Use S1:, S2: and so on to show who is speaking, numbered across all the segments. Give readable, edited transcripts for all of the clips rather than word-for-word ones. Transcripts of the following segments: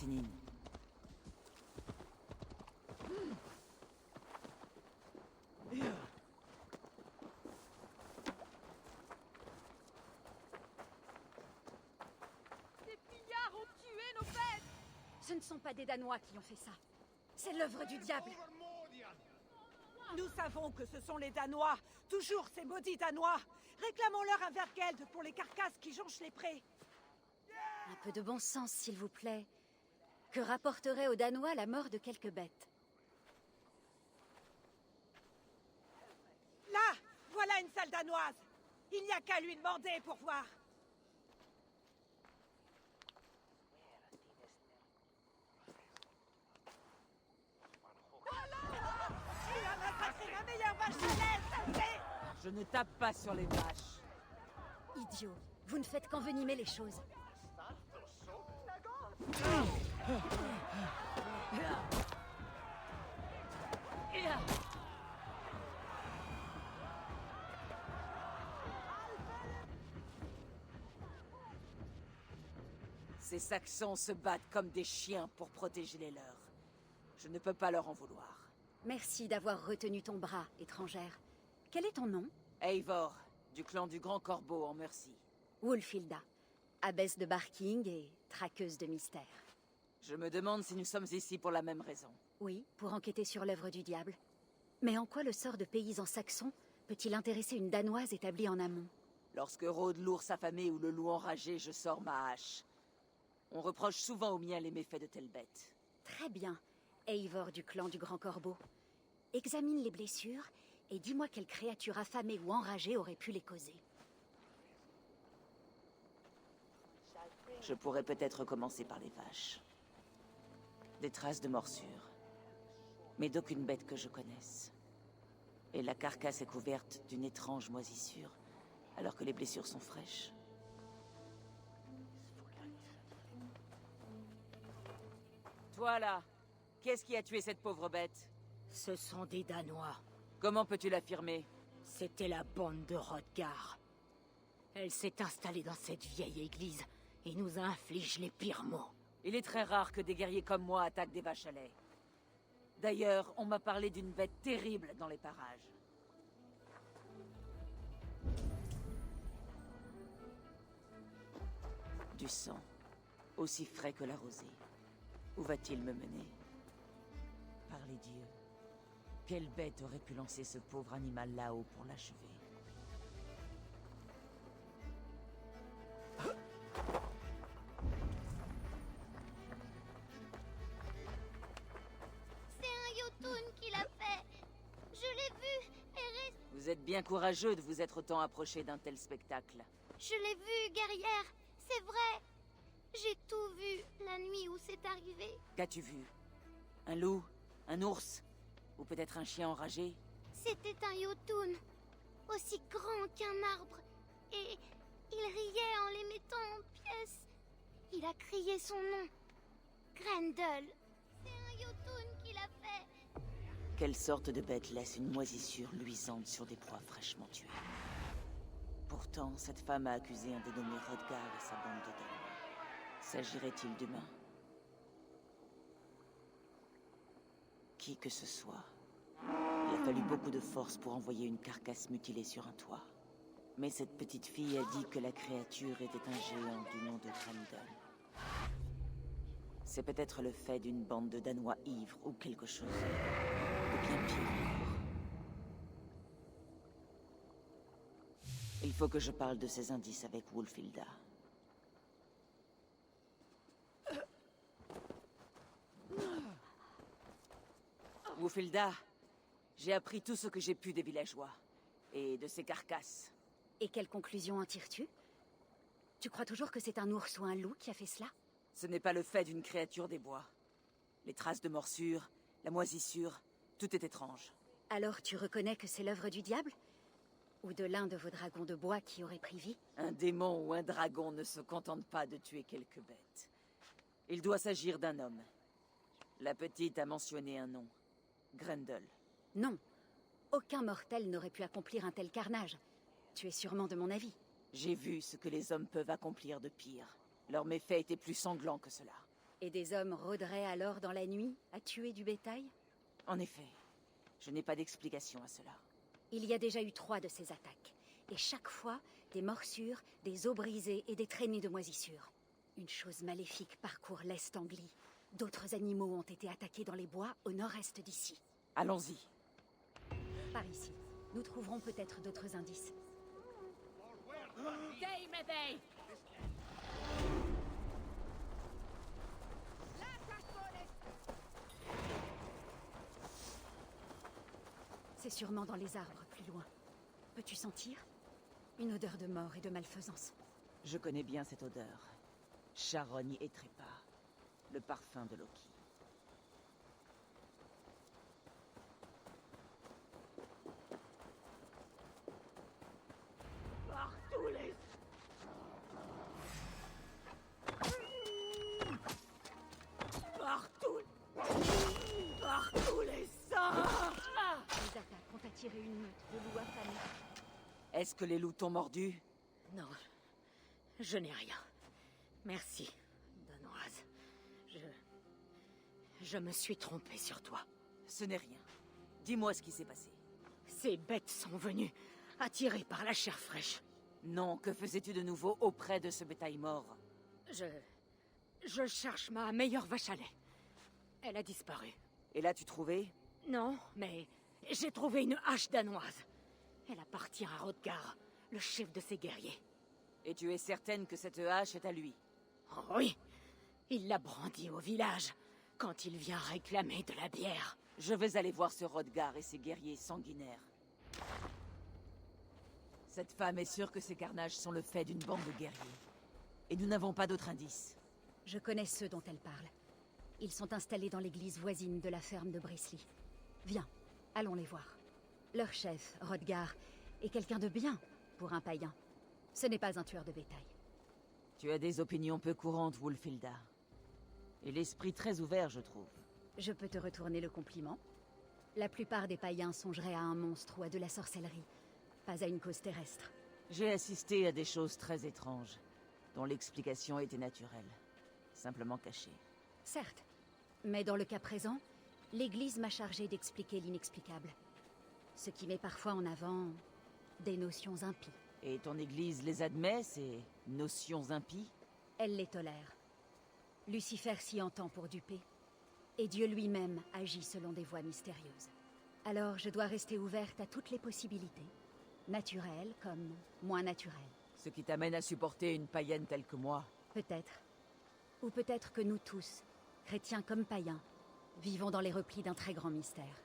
S1: Sinine.
S2: Des pillards ont tué nos bêtes!
S3: Ce ne sont pas des Danois qui ont fait ça. C'est l'œuvre du diable.
S2: Nous savons que ce sont les Danois! Toujours ces maudits Danois! Réclamons-leur un Vergeld pour les carcasses qui jonchent les prés!
S3: Un peu de bon sens, s'il vous plaît. Que rapporterait aux Danois la mort de quelques bêtes?
S2: Là! Voilà une salle danoise! Il n'y a qu'à lui demander pour voir! Il a massacré ma meilleure vache à lait, ça fait!
S1: Je ne tape pas sur les vaches.
S3: Idiot, vous ne faites qu'envenimer les choses.
S1: Ces Saxons se battent comme des chiens pour protéger les leurs. Je ne peux pas leur en vouloir.
S3: Merci d'avoir retenu ton bras, étrangère. Quel est ton nom?
S1: Eivor, du clan du Grand Corbeau en Mercie.
S3: Wulfilda, abbesse de Barking et traqueuse de mystères.
S1: Je me demande si nous sommes ici pour la même raison.
S3: Oui, pour enquêter sur l'œuvre du diable. Mais en quoi le sort de paysans saxons peut-il intéresser une Danoise établie en amont?
S1: Lorsque rôde l'ours affamé ou le loup enragé, je sors ma hache. On reproche souvent aux miens les méfaits de telles bêtes.
S3: Très bien, Eivor du clan du Grand Corbeau. Examine les blessures et dis-moi quelle créature affamée ou enragée aurait pu les causer.
S1: Je pourrais peut-être commencer par les vaches. Des traces de morsures. Mais d'aucune bête que je connaisse. Et la carcasse est couverte d'une étrange moisissure, alors que les blessures sont fraîches. Toi là, qu'est-ce qui a tué cette pauvre bête?
S4: Ce sont des Danois.
S1: Comment peux-tu l'affirmer?
S4: C'était la bande de Hrothgar. Elle s'est installée dans cette vieille église et nous inflige les pires maux.
S1: Il est très rare que des guerriers comme moi attaquent des vaches à lait. D'ailleurs, on m'a parlé d'une bête terrible dans les parages. Du sang, aussi frais que la rosée. Où va-t-il me mener? Par les dieux. Quelle bête aurait pu lancer ce pauvre animal là-haut pour l'achever?
S5: C'est un Jotun qui l'a fait. Je l'ai vu, Eris.
S1: Vous êtes bien courageux de vous être autant approché d'un tel spectacle.
S5: Je l'ai vu, guerrière. C'est vrai. J'ai tout vu la nuit où c'est arrivé.
S1: Qu'as-tu vu? Un loup? Un ours? Ou peut-être un chien enragé?
S5: C'était un Jotun, aussi grand qu'un arbre. Et il riait en les mettant en pièces. Il a crié son nom. Grendel. C'est un Jotun qui l'a fait.
S1: Quelle sorte de bête laisse une moisissure luisante sur des proies fraîchement tuées? Pourtant, cette femme a accusé un dénommé Hrothgar et sa bande de Danois. S'agirait-il d'humains? Qui que ce soit. Il a fallu beaucoup de force pour envoyer une carcasse mutilée sur un toit. Mais cette petite fille a dit que la créature était un géant du nom de Grendel. C'est peut-être le fait d'une bande de Danois ivres ou quelque chose de bien pire encore. Il faut que je parle de ces indices avec Wulfilda. Wulfilda, j'ai appris tout ce que j'ai pu des villageois. Et de ces carcasses.
S3: Et quelle conclusion en tires-tu? Tu crois toujours que c'est un ours ou un loup qui a fait cela?
S1: Ce n'est pas le fait d'une créature des bois. Les traces de morsures, la moisissure, tout est étrange.
S3: Alors tu reconnais que c'est l'œuvre du diable? Ou de l'un de vos dragons de bois qui aurait pris vie?
S1: Un démon ou un dragon ne se contente pas de tuer quelques bêtes. Il doit s'agir d'un homme. La petite a mentionné un nom. Grendel.
S3: Non. Aucun mortel n'aurait pu accomplir un tel carnage. Tu es sûrement de mon avis.
S1: J'ai vu ce que les hommes peuvent accomplir de pire. Leurs méfaits étaient plus sanglants que cela.
S3: Et des hommes rôderaient alors dans la nuit à tuer du bétail?
S1: En effet, je n'ai pas d'explication à cela.
S3: Il y a déjà eu 3 de ces attaques. Et chaque fois, des morsures, des os brisés et des traînées de moisissures. Une chose maléfique parcourt l'Est Anglie. D'autres animaux ont été attaqués dans les bois au nord-est d'ici.
S1: Allons-y.
S3: Par ici, nous trouverons peut-être d'autres indices. C'est sûrement dans les arbres, plus loin. Peux-tu sentir? Une odeur de mort et de malfaisance.
S1: Je connais bien cette odeur. Charogne et trépas. Le parfum de Loki.
S3: Les attaques ont attiré une meute de loups affamés.
S1: Est-ce que les loups t'ont mordu?
S4: Non, je n'ai rien. Merci, Danoise. Je me suis trompée sur toi.
S1: Ce n'est rien. Dis-moi ce qui s'est passé.
S4: Ces bêtes sont venues, attirées par la chair fraîche.
S1: Non, que faisais-tu de nouveau auprès de ce bétail mort?
S4: Je cherche ma meilleure vache à lait. Elle a disparu.
S1: Et l'as-tu trouvé?
S4: Non, mais j'ai trouvé une hache danoise. Elle appartient à Rodgar, le chef de ses guerriers.
S1: Et tu es certaine que cette hache est à lui?
S4: Oh oui, il l'a brandie au village, quand il vient réclamer de la bière.
S1: Je vais aller voir ce Rodgar et ses guerriers sanguinaires. Cette femme est sûre que ces carnages sont le fait d'une bande de guerriers. Et nous n'avons pas d'autres indices.
S3: Je connais ceux dont elle parle. Ils sont installés dans l'église voisine de la ferme de Brisley. Viens, allons les voir. Leur chef, Rodgar, est quelqu'un de bien pour un païen. Ce n'est pas un tueur de bétail.
S1: Tu as des opinions peu courantes, Wulfilda. Et l'esprit très ouvert, je trouve.
S3: Je peux te retourner le compliment. La plupart des païens songeraient à un monstre ou à de la sorcellerie, pas à une cause terrestre.
S1: J'ai assisté à des choses très étranges, dont l'explication était naturelle, simplement cachée.
S3: Certes, mais dans le cas présent, l'Église m'a chargé d'expliquer l'inexplicable. Ce qui met parfois en avant des notions impies.
S1: Et ton église les admet, ces notions impies?
S3: Elle les tolère. Lucifer s'y entend pour duper, et Dieu lui-même agit selon des voies mystérieuses. Alors je dois rester ouverte à toutes les possibilités, naturelles comme moins naturelles.
S1: Ce qui t'amène à supporter une païenne telle que moi.
S3: Peut-être. Ou peut-être que nous tous, chrétiens comme païens, vivons dans les replis d'un très grand mystère.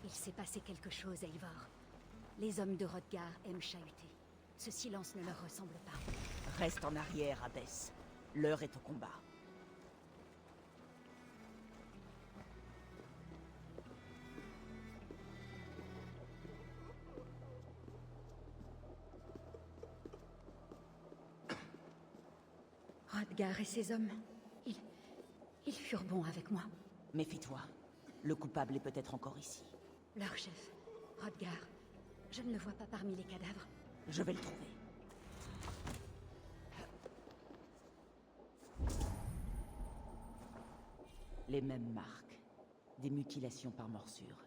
S3: Il s'est passé quelque chose, Eivor. Les hommes de Rodgar aiment chahuter. Ce silence ne leur ressemble pas.
S1: Reste en arrière, Abbess. L'heure est au combat.
S3: Rodgar et ses hommes, ils furent bons avec moi.
S1: Méfie-toi. Le coupable est peut-être encore ici.
S3: Leur chef, Rodgar, je ne le vois pas parmi les cadavres.
S1: Je vais le trouver. Les mêmes marques. Des mutilations par morsure.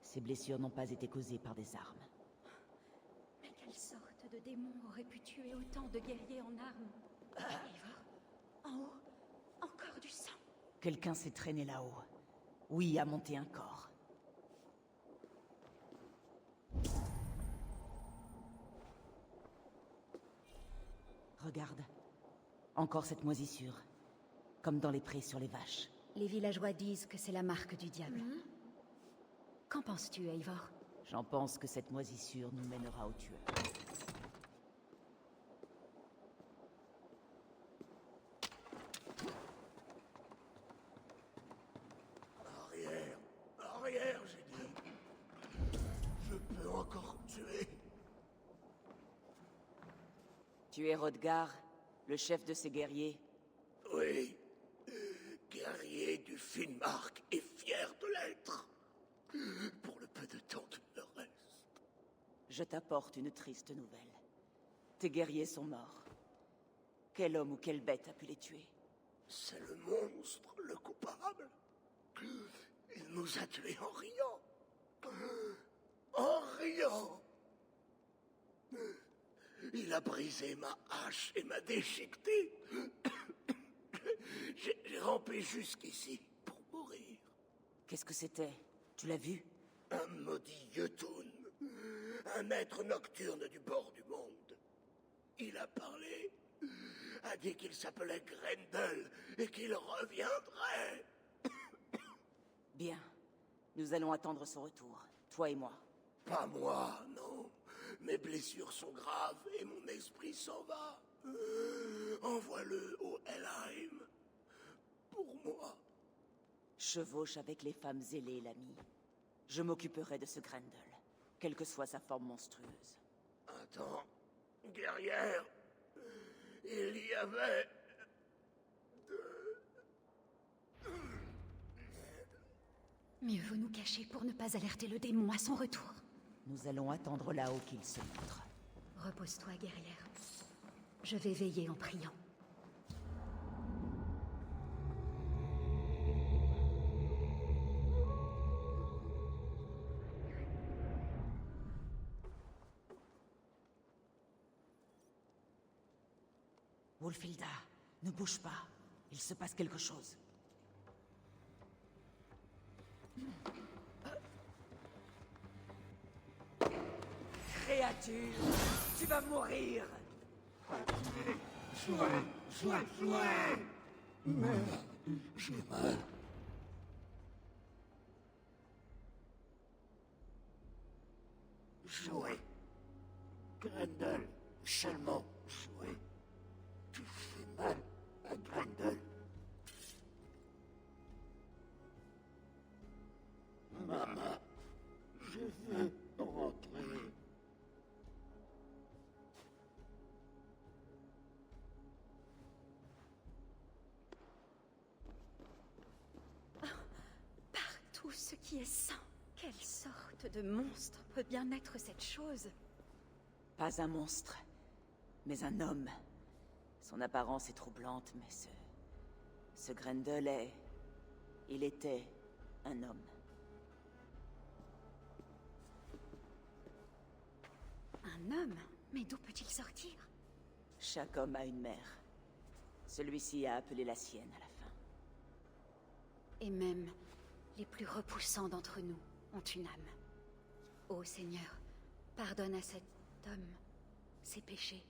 S1: Ces blessures n'ont pas été causées par des armes.
S3: Mais quelle sorte de démon aurait pu tuer autant de guerriers en armes? Eivor, en haut, encore du sang.
S1: Quelqu'un s'est traîné là-haut. Oui, a monté un corps. Regarde. Encore cette moisissure. Comme dans les prés sur les vaches.
S3: Les villageois disent que c'est la marque du diable. Qu'en penses-tu, Eivor?
S1: J'en pense que cette moisissure nous mènera au tueur.
S6: Arrière, arrière, j'ai dit. Je peux encore tuer.
S1: Tu es Rodgar, le chef de ces guerriers?
S6: Oui, guerrier du Finnmark et fier de l'être. Pour le peu de temps qu'il me reste.
S1: Je t'apporte une triste nouvelle. Tes guerriers sont morts. Quel homme ou quelle bête a pu les tuer?
S6: C'est le monstre, le coupable. Il nous a tués en riant. En riant. Il a brisé ma hache et m'a déchiqueté. J'ai rampé jusqu'ici pour mourir.
S1: Qu'est-ce que c'était? Tu l'as vu?
S6: Un maudit Yotun, un maître nocturne du bord du monde. Il a parlé, a dit qu'il s'appelait Grendel et qu'il reviendrait.
S1: Bien. Nous allons attendre son retour, toi et moi.
S6: Pas moi, non. Mes blessures sont graves et mon esprit s'en va. Envoie-le au Helheim. Pour moi.
S1: Chevauche avec les femmes zélées, l'ami. Je m'occuperai de ce Grendel, quelle que soit sa forme monstrueuse.
S6: Attends, guerrière, il y avait...
S3: Mieux vaut nous cacher pour ne pas alerter le démon à son retour.
S1: Nous allons attendre là-haut qu'il se montre.
S3: Repose-toi, guerrière. Je vais veiller en priant.
S1: Wolfilda, ne bouge pas. Il se passe quelque chose. Créature, tu vas mourir.
S6: Jouez. Mais j'ai mal. Jouez. Grendel, seulement jouez. Tu fais mal à Grendel. Maman, je veux rentrer.
S3: Tout ce qui est sain. Quelle sorte de monstre peut bien être cette chose?
S1: Pas un monstre, mais un homme. Son apparence est troublante, mais ce Grendel est... Il était un homme.
S3: Un homme? Mais d'où peut-il sortir?
S1: Chaque homme a une mère. Celui-ci a appelé la sienne à la fin.
S3: Et même les plus repoussants d'entre nous ont une âme. Ô Seigneur, pardonne à cet homme ses péchés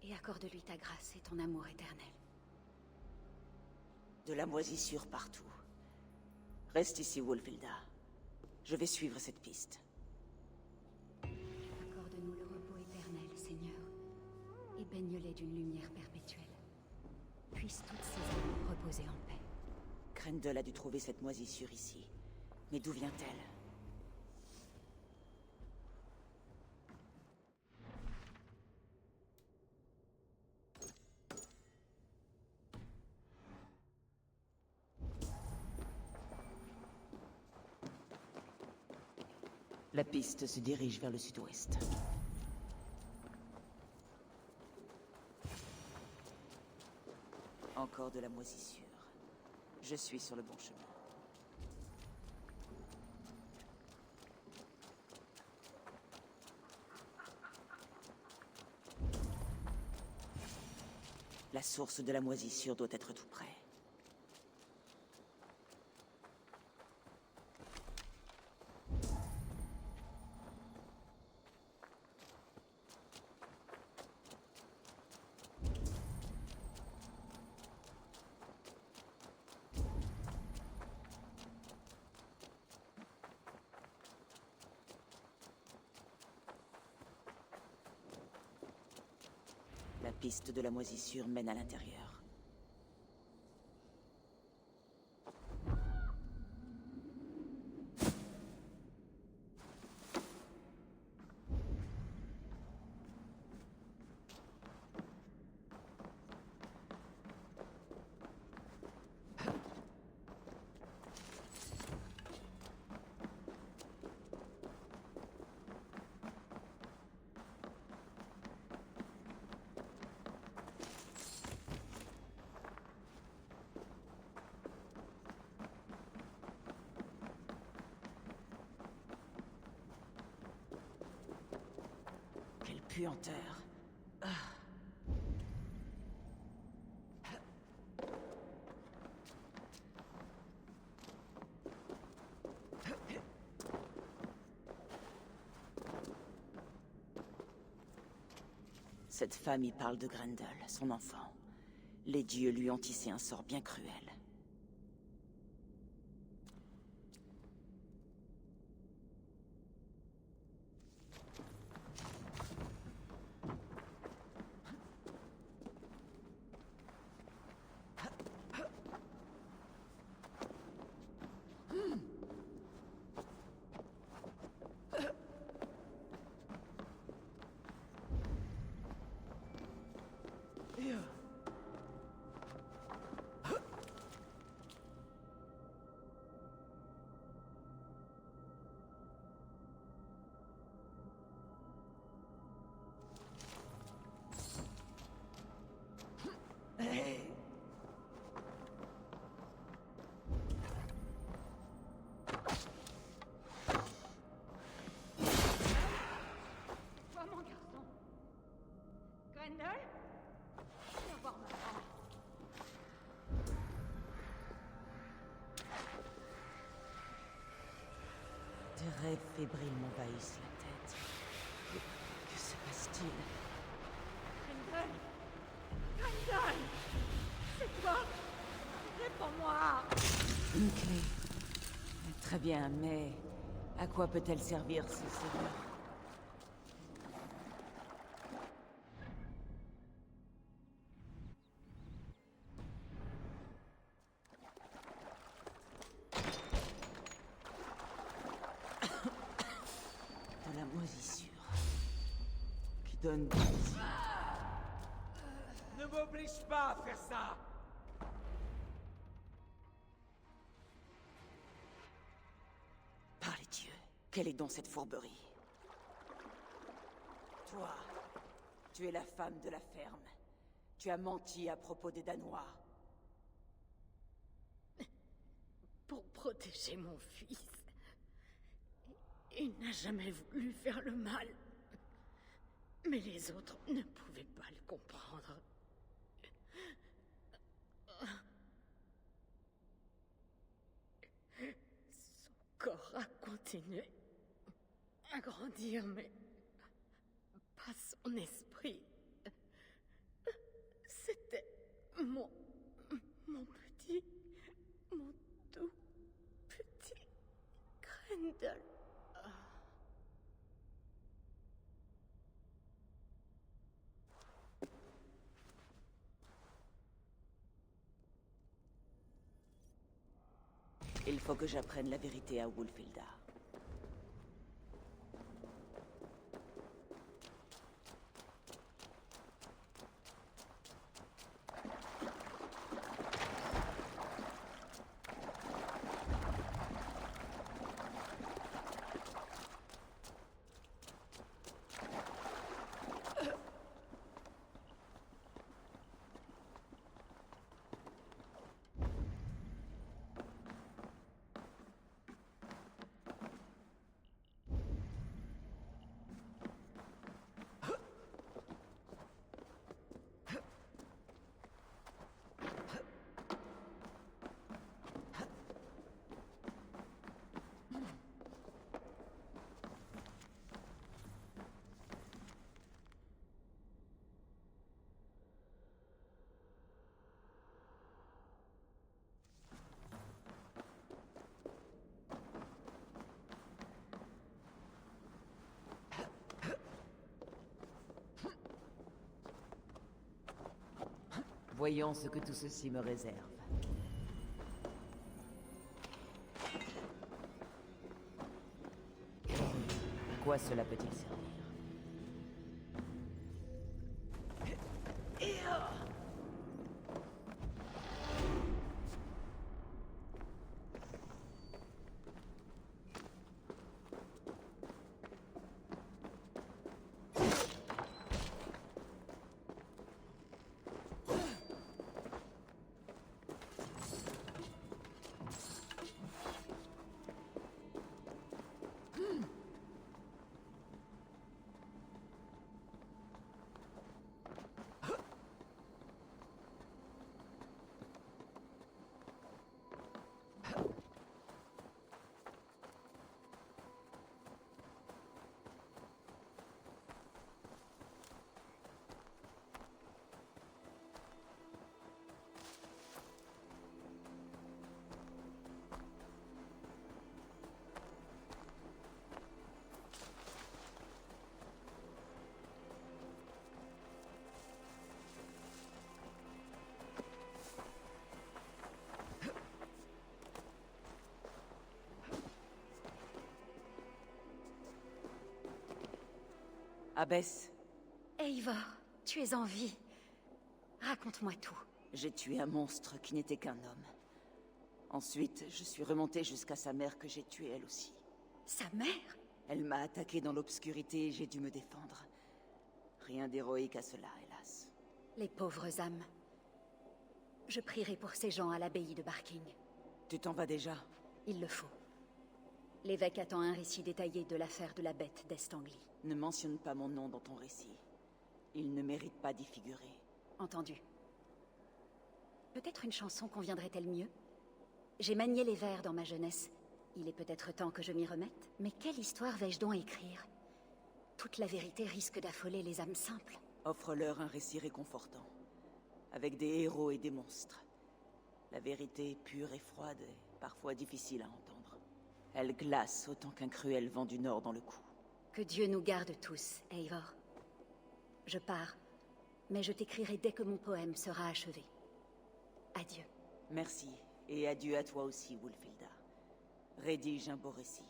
S3: et accorde-lui ta grâce et ton amour éternel.
S1: De la moisissure partout. Reste ici, Wolfilda. Je vais suivre cette piste.
S3: Accorde-nous le repos éternel, Seigneur, et baigne-les d'une lumière perpétuelle. Puissent toutes ces âmes reposer en paix.
S1: Grendel a dû trouver cette moisissure ici. Mais d'où vient-elle? La piste se dirige vers le sud-ouest. Encore de la moisissure. Je suis sur le bon chemin. La source de la moisissure doit être tout près. La piste de la moisissure mène à l'intérieur. Quelle puanteur. Cette femme y parle de Grendel, son enfant. Les dieux lui ont tissé un sort bien cruel.
S3: Toi, mon garçon. Grendel? Viens voir maman.
S1: Des rêves fébriles m'envahissent la tête. Que se passe-t-il?
S2: Grendel! Grendel! C'est toi! Réponds-moi!
S1: Une clé. Très bien, mais à quoi peut-elle servir, ce seigneur? De la moisissure. Qui donne des visions.
S6: Ne m'oblige pas à faire ça!
S1: Par les dieux, quelle est donc cette fourberie? Toi, tu es la femme de la ferme. Tu as menti à propos des Danois.
S4: Pour protéger mon fils. Il n'a jamais voulu faire le mal. Mais les autres ne pouvaient pas le comprendre. Son corps a continué à grandir, mais pas son esprit. C'était mon tout petit Grendel.
S1: Il faut que j'apprenne la vérité à Wulfilda. Voyons ce que tout ceci me réserve. À quoi cela peut-il servir? Abbess,
S3: Eivor, tu es en vie. Raconte-moi tout.
S1: j'ai tué un monstre qui n'était qu'un homme. Ensuite, je suis remontée jusqu'à sa mère que j'ai tuée elle aussi.
S3: Sa mère?
S1: Elle m'a attaqué dans l'obscurité et j'ai dû me défendre. Rien d'héroïque à cela, hélas.
S3: Les pauvres âmes. Je prierai pour ces gens à l'abbaye de Barking.
S1: Tu t'en vas déjà?
S3: Il le faut. L'évêque attend un récit détaillé de l'affaire de la bête d'Estangly.
S1: Ne mentionne pas mon nom dans ton récit. Il ne mérite pas d'y figurer.
S3: Entendu. Peut-être une chanson conviendrait-elle mieux? J'ai manié les vers dans ma jeunesse. Il est peut-être temps que je m'y remette. Mais quelle histoire vais-je donc écrire? Toute la vérité risque d'affoler les âmes simples.
S1: Offre-leur un récit réconfortant. Avec des héros et des monstres. La vérité pure et froide est parfois difficile à entendre. Elle glace autant qu'un cruel vent du nord dans le cou.
S3: Que Dieu nous garde tous, Eivor. Je pars, mais je t'écrirai dès que mon poème sera achevé. Adieu.
S1: Merci, et adieu à toi aussi, Wulfilda. Rédige un beau récit.